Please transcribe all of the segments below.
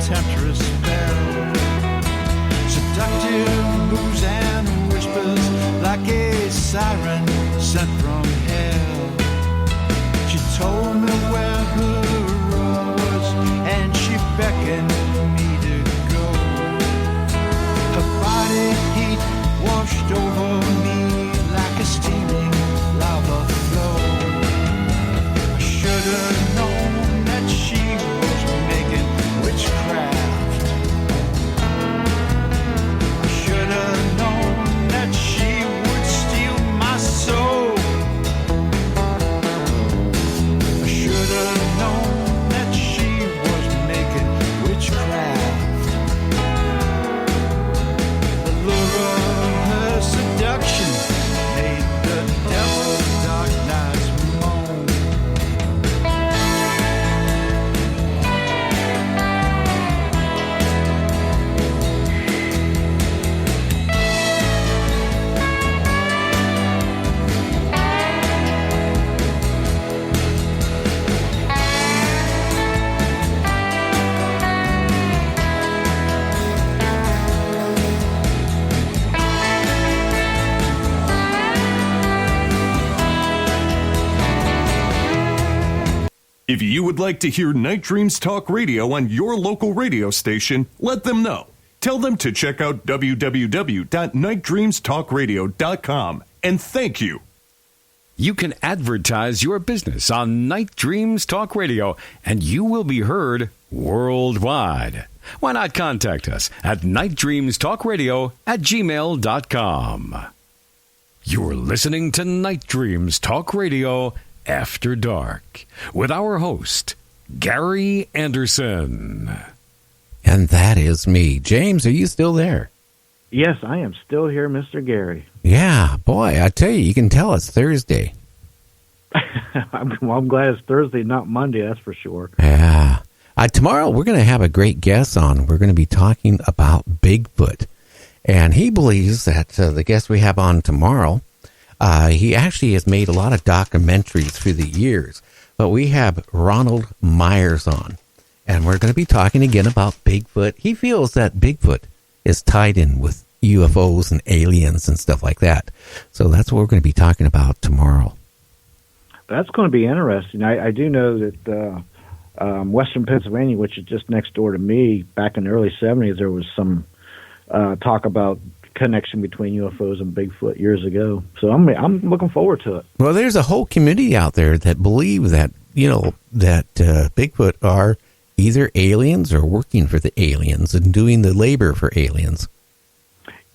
temptress spell. Seductive moves and whispers like a siren sent from hell. She told me where her room was and she beckoned me to go. Her body heat washed over me like a steaming lava flow. I should have known that she was making witchcraft. I should have known that she would steal my soul. I should have known that she was making witchcraft. The lure of her seduction made the devil's dark nights moan. If you would like to hear Night Dreams Talk Radio on your local radio station, let them know. Tell them to check out www.nightdreamstalkradio.com. And thank you. You can advertise your business on Night Dreams Talk Radio, and you will be heard worldwide. Why not contact us at nightdreamstalkradio@gmail.com. You're listening to Night Dreams Talk Radio After Dark with our host, Gary Anderson. And that is me. James, are you still there? Yes, I am still here, Mr. Gary. Yeah, boy, I tell you, you can tell it's Thursday. I'm glad it's Thursday, not Monday, that's for sure. Yeah. Tomorrow, we're going to have a great guest on. We're going to be talking about Bigfoot. And he believes that the guest we have on tomorrow, he actually has made a lot of documentaries through the years. But we have Ronald Myers on. And we're going to be talking again about Bigfoot. He feels that Bigfoot is tied in with UFOs and aliens and stuff like that. So that's what we're going to be talking about tomorrow. That's going to be interesting. I do know that Western Pennsylvania, which is just next door to me, back in the early 70s, there was some talk about connection between UFOs and Bigfoot years ago. So I'm looking forward to it. Well, there's a whole community out there that believe that, that Bigfoot are either aliens or working for the aliens and doing the labor for aliens.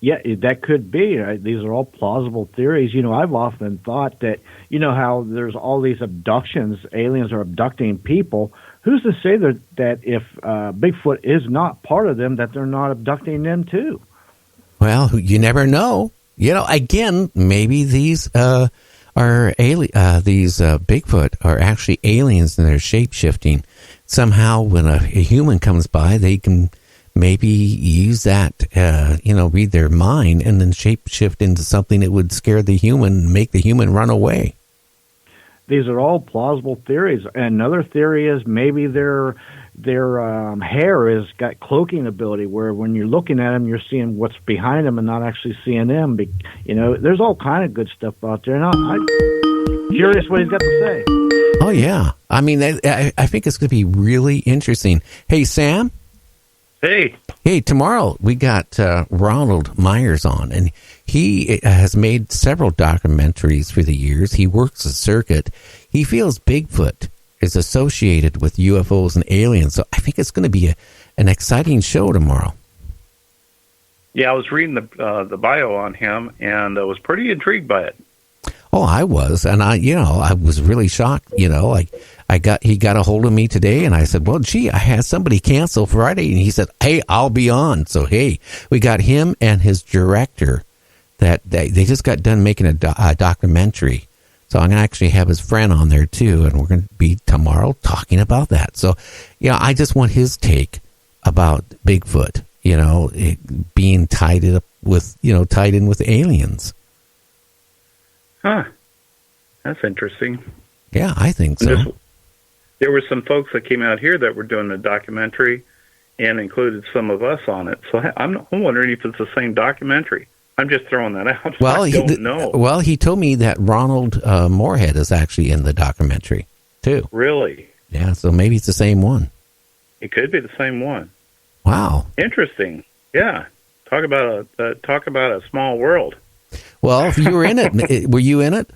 Yeah, that could be. These are all plausible theories. I've often thought that, how there's all these abductions, aliens are abducting people. Who's to say that if Bigfoot is not part of them, that they're not abducting them too? Well, you never know. Again, maybe these are these Bigfoot are actually aliens and they're shape-shifting. Somehow, when a human comes by, they can maybe use that, read their mind and then shape-shift into something that would scare the human and make the human run away. These are all plausible theories. Another theory is maybe their hair has got cloaking ability, where when you're looking at them, you're seeing what's behind them and not actually seeing them. There's all kind of good stuff out there. And I'm curious what he's got to say. Oh, yeah. I mean, I think it's going to be really interesting. Hey, Sam? Hey, tomorrow we got Ronald Myers on, and he has made several documentaries through the years. He works a circuit. He feels Bigfoot is associated with UFOs and aliens, so I think it's going to be an exciting show tomorrow. Yeah, I was reading the bio on him, and I was pretty intrigued by it. Oh, I was, and I was really shocked. He got a hold of me today, and I said, well, gee, I had somebody cancel Friday, and he said, hey, I'll be on. So, hey, we got him and his director that they just got done making a documentary. So I'm going to actually have his friend on there, too, and we're going to be tomorrow talking about that. So, I just want his take about Bigfoot, being tied in with aliens. Huh. That's interesting. Yeah, I think so. There were some folks that came out here that were doing a documentary, and included some of us on it. So I'm wondering if it's the same documentary. I'm just throwing that out. Well, I don't know. Well, he told me that Ronald Moorhead is actually in the documentary too. Really? Yeah, so maybe it's the same one. It could be the same one. Wow. Interesting. Yeah. Talk about a small world. Well, if you were in it, were you in it?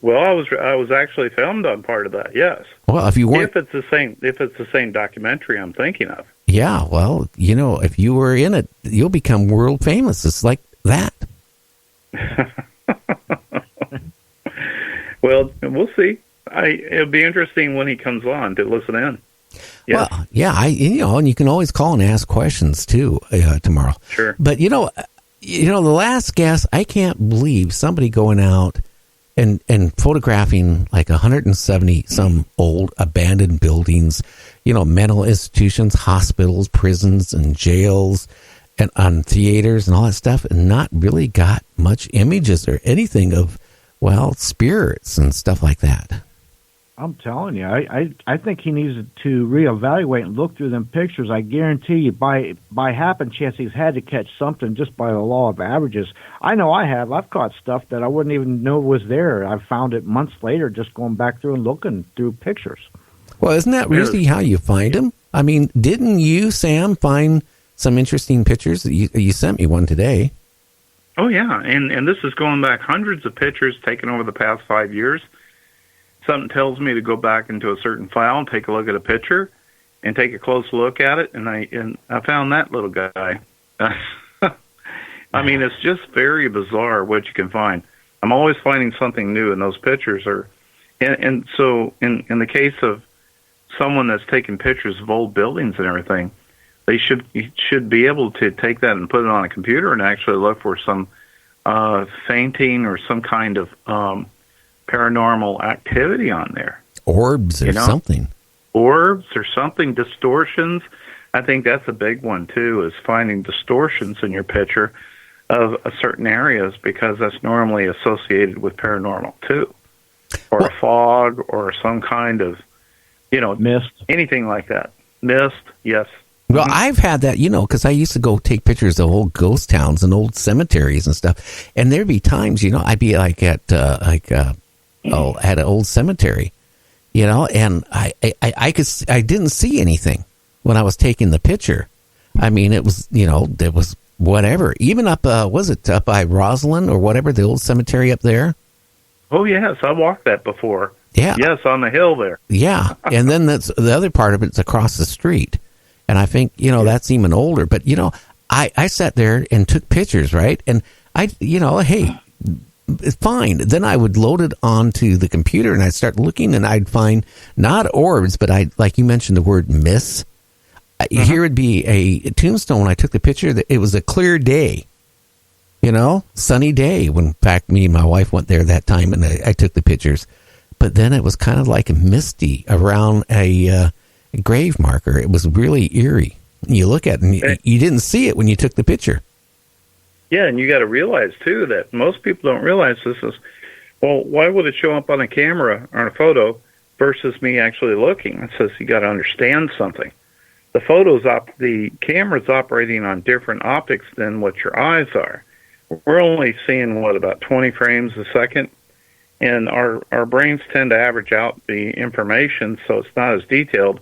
Well, I was actually filmed on part of that. Yes. Well, if you weren't, if it's the same documentary I'm thinking of. Yeah, well, if you were in it, you'll become world famous. It's like that. Well, we'll see. It'll be interesting when he comes on to listen in. Yes. Well, yeah, and you can always call and ask questions too tomorrow. Sure. But the last guest, I can't believe somebody going out and photographing like 170 some old abandoned buildings, mental institutions, hospitals, prisons, and jails, and on theaters and all that stuff, and not really got much images or anything of, spirits and stuff like that. I'm telling you, I think he needs to reevaluate and look through them pictures. I guarantee you, by happen chance, he's had to catch something just by the law of averages. I know I have. I've caught stuff that I wouldn't even know was there. I found it months later just going back through and looking through pictures. Well, isn't that really how you find them? I mean, didn't you, Sam, find some interesting pictures? You sent me one today. Oh, yeah, and this is going back hundreds of pictures taken over the past 5 years. Something tells me to go back into a certain file and take a look at a picture and take a close look at it, and I found that little guy. I mean, it's just very bizarre what you can find. I'm always finding something new in those pictures. And so in the case of someone that's taking pictures of old buildings and everything, they should be able to take that and put it on a computer and actually look for some fainting or some kind of paranormal activity on there. Orbs or something. Orbs or something, distortions. I think that's a big one, too, is finding distortions in your picture of certain areas, because that's normally associated with paranormal, too. Or a fog or some kind of, mist. Anything like that. Mist, yes. Well, I've had that, because I used to go take pictures of old ghost towns and old cemeteries and stuff. And there'd be times, I'd be like at an old cemetery, and I didn't see anything when I was taking the picture. I mean, it was, there was whatever. Even up, was it up by Roslyn or whatever, the old cemetery up there? Oh, yes, I walked that before. Yeah. Yes, on the hill there. Yeah, and then that's the other part of it's across the street. And I think, that's even older. But, I sat there and took pictures, right? And hey, it's fine. Then I would load it onto the computer and I'd start looking and I'd find not orbs, but like you mentioned the word mists. Here would be a tombstone. When I took the picture, it was a clear day, sunny day. When, in fact, me and my wife went there that time and I took the pictures. But then it was kind of like misty around a grave marker. It was really eerie. You look at it and you didn't see it when you took the picture. Yeah, and you got to realize, too, that most people don't realize this is, well, why would it show up on a camera or a photo versus me actually looking? It says you got to understand something. The camera's operating on different optics than what your eyes are. We're only seeing, about 20 frames a second, and our brains tend to average out the information so it's not as detailed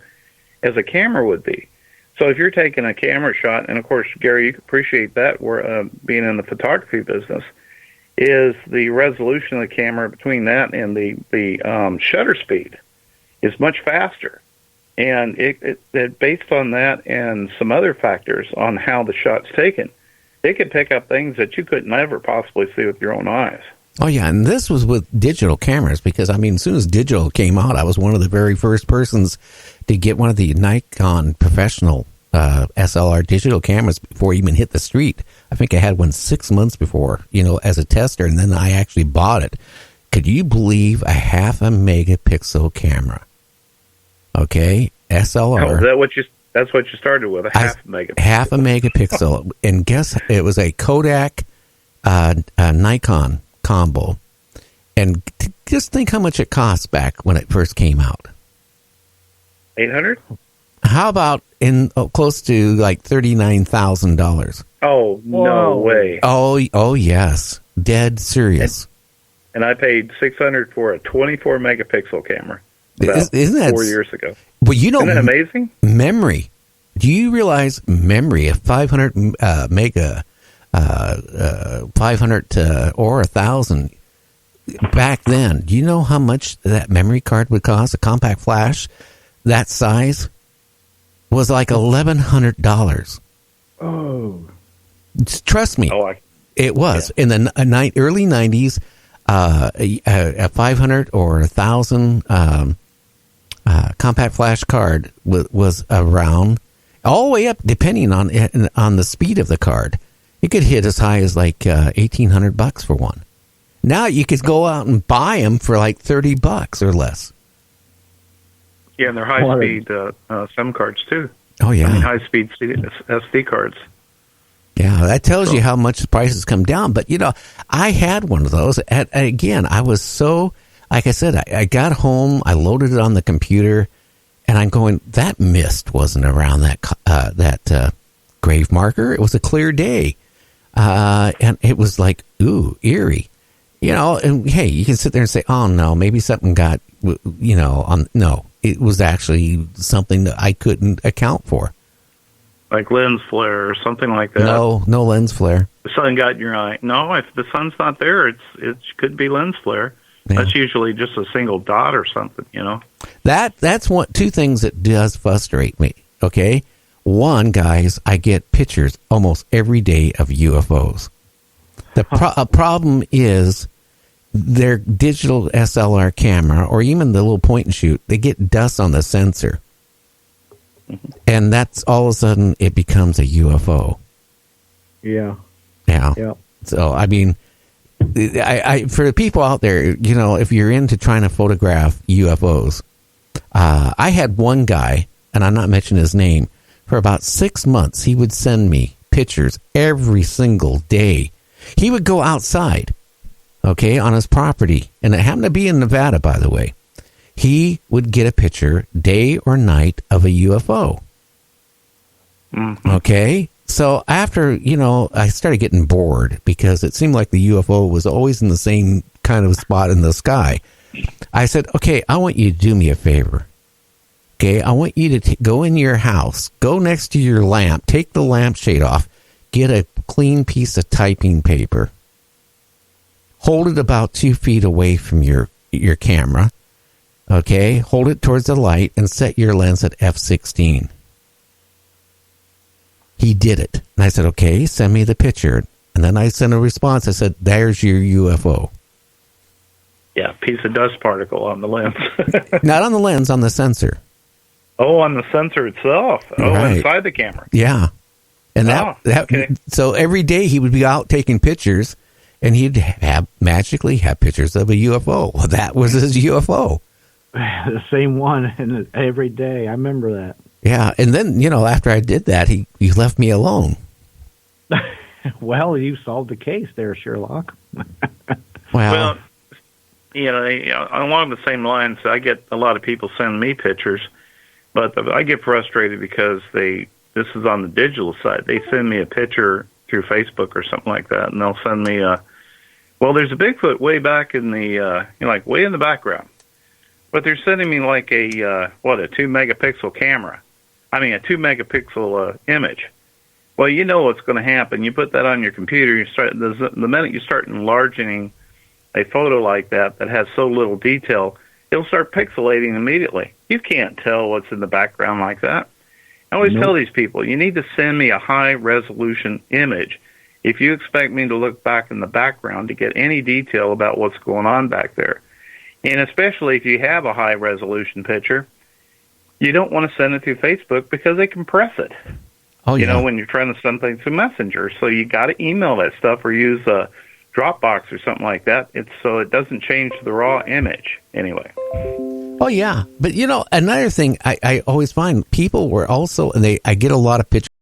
as a camera would be. So if you're taking a camera shot, and of course, Gary, you can appreciate that, we're being in the photography business, is the resolution of the camera between that and the shutter speed is much faster. And it based on that and some other factors on how the shot's taken, it could pick up things that you could never possibly see with your own eyes. Oh, yeah, and this was with digital cameras because, as soon as digital came out, I was one of the very first persons to get one of the Nikon professional SLR digital cameras before it even hit the street. I think I had one 6 months before, as a tester, and then I actually bought it. Could you believe a 0.5 megapixel camera? Okay, SLR. Oh, that's what you started with, a 0.5 megapixel. 0.5 megapixel, and guess it was a Kodak Nikon combo. And just think how much it cost back when it first came out. 800? How about in close to like $39,000? Oh, no Whoa. way. Oh yes, dead serious. And I paid $600 for a 24 megapixel camera about Isn't that 4 years ago. Well, you know, Isn't that amazing? memory. Do you realize memory? A 500 mega, 500 or 1,000 back then. Do you know how much that memory card would cost? A compact flash that size was like $1,100. Oh, Trust me, it was in the early 90s. A 500 or 1,000 compact flash card was around all the way up, depending on the speed of the card. It could hit as high as like $1,800 for one. Now you could go out and buy them for like $30 or less. Yeah, and they're high-speed SIM cards, too. Oh yeah, I mean, high-speed SD cards. yeah. That tells you how much the prices come down. But you know, I had one of those. Again, I was so, like I said, I got home, I loaded it on the computer, and I'm going, that mist wasn't around that grave marker. It was a clear day, and it was like, ooh, eerie. You know, and hey, you can sit there and say, oh no, maybe something got, you know, no, it was actually something that I couldn't account for. Like lens flare or something like that. No lens flare. The sun got in your eye. No, if the sun's not there, it could be lens flare. Yeah. That's usually just a single dot or something, you know. That's two things that does frustrate me. Okay, one, guys, I get pictures almost every day of UFOs. The problem is their digital SLR camera, or even the little point and shoot, they get dust on the sensor. And that's all of a sudden it becomes a UFO. yeah. Yeah. Yeah. So, I mean, I for the people out there, you know, if you're into trying to photograph UFOs, I had one guy, and I'm not mentioning his name, for about 6 months, he would send me pictures every single day. He would go outside, okay, on his property, and it happened to be in Nevada, by the way. He would get a picture day or night of a UFO. Mm-hmm. Okay? So after, you know, I started getting bored because it seemed like the UFO was always in the same kind of spot in the sky. I said, okay, I want you to do me a favor. Okay, I want you to go in your house, go next to your lamp, take the lampshade off, get a clean piece of typing paper, hold it about 2 feet away from your camera, okay, hold it towards the light, and set your lens at f/16. He did it. And I said, okay, send me the picture. And then I sent a response. I said, there's your UFO. Yeah, piece of dust particle on the lens. Not on the lens, on the sensor. Oh, on the sensor itself. Oh, Right. inside the camera. Yeah. And okay. So every day he would be out taking pictures, and he'd magically have pictures of a UFO. Well, that was his UFO. The same one and every day. I remember that. Yeah. And then, you know, after I did that, he left me alone. Well, you solved the case there, Sherlock. Well, you know, along the same lines, I get a lot of people send me pictures, but I get frustrated because this is on the digital side. They send me a picture through Facebook or something like that, and they'll send me there's a Bigfoot way back in the, like way in the background. But they're sending me like a 2 megapixel camera. I mean, a 2 megapixel image. Well, you know what's going to happen. You put that on your computer, the minute you start enlarging a photo like that has so little detail, it'll start pixelating immediately. You can't tell what's in the background like that. I always tell these people, you need to send me a high-resolution image if you expect me to look back in the background to get any detail about what's going on back there. And especially if you have a high-resolution picture, you don't want to send it through Facebook because they compress it. Oh, yeah. You know, when you're trying to send things through Messenger. So you got to email that stuff or use a Dropbox or something like that. So it doesn't change the raw image anyway. Oh, yeah. But, you know, another thing I always find, people were also, and I get a lot of pictures